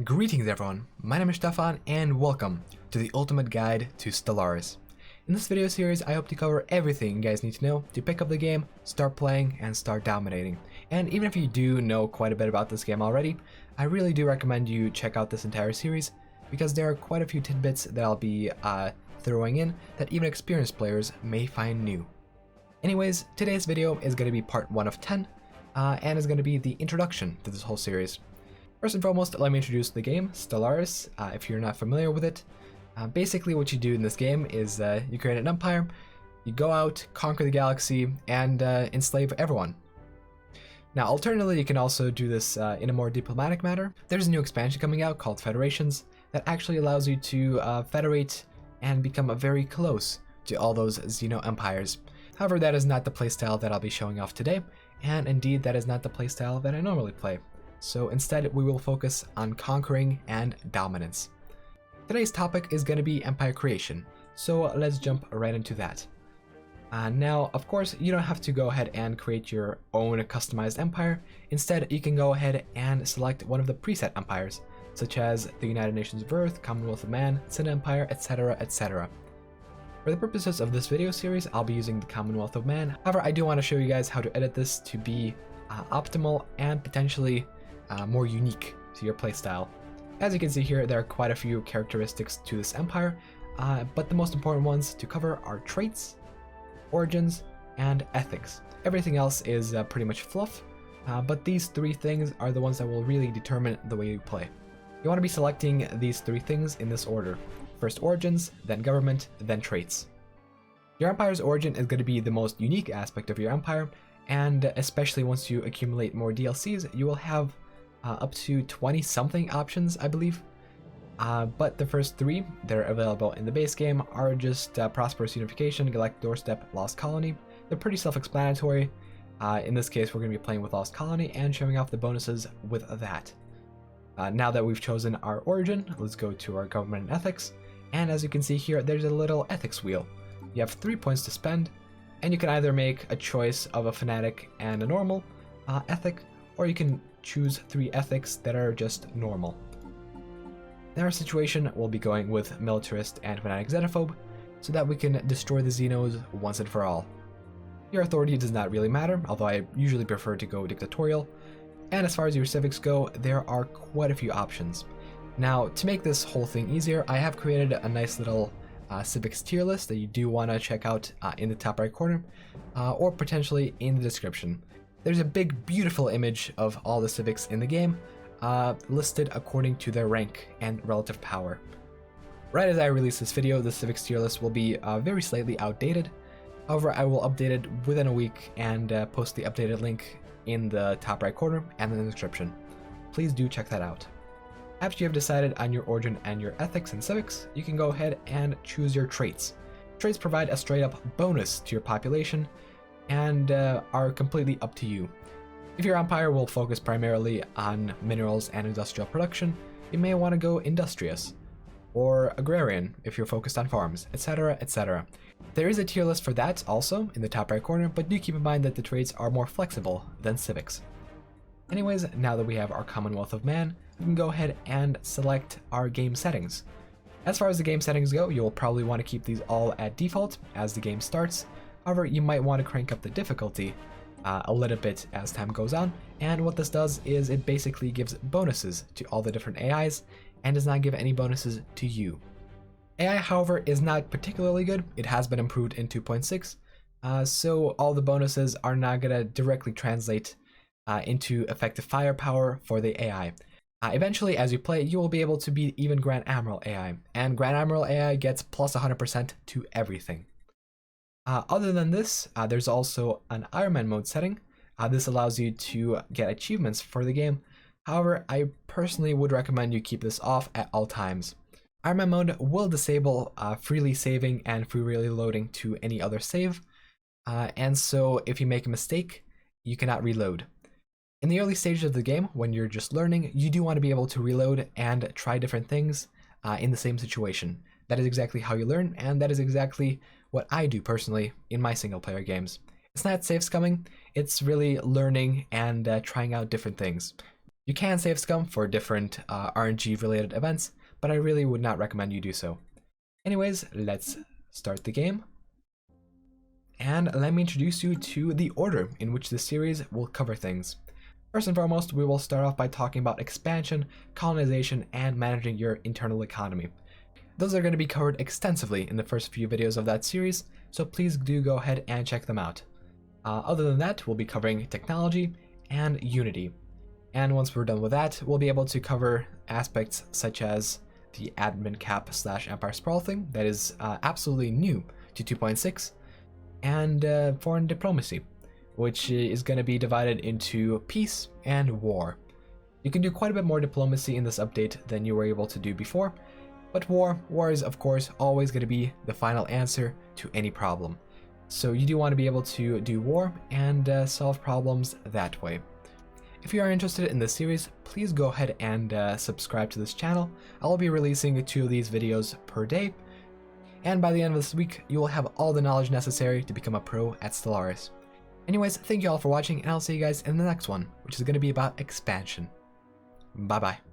Greetings everyone, my name is Stefan and welcome to the ultimate guide to Stellaris. In this video series I hope to cover everything you guys need to know to pick up the game, start playing, and start dominating. And even if you do know quite a bit about this game already, I really do recommend you check out this entire series because there are quite a few tidbits that I'll be throwing in that even experienced players may find new. Anyways, today's video is going to be part 1 of 10 and is going to be the introduction to this whole series. First and foremost, let me introduce the game, Stellaris, if you're not familiar with it. Basically what you do in this game is you create an empire, you go out, conquer the galaxy, and enslave everyone. Now alternatively, you can also do this in a more diplomatic manner. There's a new expansion coming out called Federations that actually allows you to federate and become very close to all those Xeno empires. However, that is not the playstyle that I'll be showing off today, and indeed that is not the playstyle that I normally play. So instead, we will focus on conquering and dominance. Today's topic is going to be empire creation, so let's jump right into that. Now, of course, you don't have to go ahead and create your own customized empire. Instead, you can go ahead and select one of the preset empires, such as the United Nations of Earth, Commonwealth of Man, Sin Empire, etc., etc. For the purposes of this video series, I'll be using the Commonwealth of Man. However, I do want to show you guys how to edit this to be optimal and potentially more unique to your playstyle. As you can see here, there are quite a few characteristics to this empire, but the most important ones to cover are traits, origins, and ethics. Everything else is pretty much fluff, but these three things are the ones that will really determine the way you play. You want to be selecting these three things in this order. First origins, then government, then traits. Your empire's origin is going to be the most unique aspect of your empire, and especially once you accumulate more DLCs, you will have up to 20 something options, I believe. But the first three that are available in the base game are just Prosperous Unification, Galactic Doorstep, Lost Colony. They're pretty self-explanatory. In this case, we're going to be playing with Lost Colony and showing off the bonuses with that. Now that we've chosen our origin, let's go to our government and ethics. And as you can see here, there's a little ethics wheel. You have 3 points to spend, and you can either make a choice of a fanatic and a normal ethic, or you can choose 3 ethics that are just normal. In our situation, we'll be going with militarist and fanatic xenophobe, so that we can destroy the Xenos once and for all. Your authority does not really matter, although I usually prefer to go dictatorial. And as far as your civics go, there are quite a few options. Now, to make this whole thing easier, I have created a nice little civics tier list that you do want to check out in the top right corner, or potentially in the description. There's a big, beautiful image of all the civics in the game, listed according to their rank and relative power. Right as I release this video, the civics tier list will be very slightly outdated. However, I will update it within a week and post the updated link in the top right corner and in the description. Please do check that out. After you have decided on your origin and your ethics and civics, you can go ahead and choose your traits. Traits provide a straight up bonus to your population and are completely up to you. If your empire will focus primarily on minerals and industrial production, you may want to go industrious, or agrarian if you're focused on farms, etc., etc. There is a tier list for that also in the top right corner, but do keep in mind that the traits are more flexible than civics. Anyways, now that we have our Commonwealth of Man, we can go ahead and select our game settings. As far as the game settings go, you'll probably want to keep these all at default as the game starts. However, you might want to crank up the difficulty a little bit as time goes on, and what this does is it basically gives bonuses to all the different AIs and does not give any bonuses to you. AI, however, is not particularly good. It has been improved in 2.6, so all the bonuses are not going to directly translate into effective firepower for the AI. Eventually, as you play, you will be able to beat even Grand Admiral AI, and Grand Admiral AI gets plus 100% to everything. Other than this, there's also an Ironman mode setting. This allows you to get achievements for the game. However, I personally would recommend you keep this off at all times. Ironman mode will disable freely saving and freely reloading to any other save, and so if you make a mistake, you cannot reload. In the early stages of the game, when you're just learning, you do want to be able to reload and try different things in the same situation. That is exactly how you learn, and that is exactly what I do personally in my single player games. It's not save scumming, it's really learning and trying out different things. You can save scum for different RNG related events, but I really would not recommend you do so. Anyways, let's start the game. And let me introduce you to the order in which the series will cover things. First and foremost, we will start off by talking about expansion, colonization, and managing your internal economy. Those are going to be covered extensively in the first few videos of that series, so please do go ahead and check them out. Other than that, we'll be covering technology and unity. And once we're done with that, we'll be able to cover aspects such as the admin cap / empire sprawl thing that is absolutely new to 2.6, and foreign diplomacy, which is going to be divided into peace and war. You can do quite a bit more diplomacy in this update than you were able to do before, but war is of course always going to be the final answer to any problem. So you do want to be able to do war and solve problems that way. If you are interested in this series, please go ahead and subscribe to this channel. I'll be releasing 2 of these videos per day, and by the end of this week, you will have all the knowledge necessary to become a pro at Stellaris. Anyways, thank you all for watching, and I'll see you guys in the next one, which is going to be about expansion. Bye bye.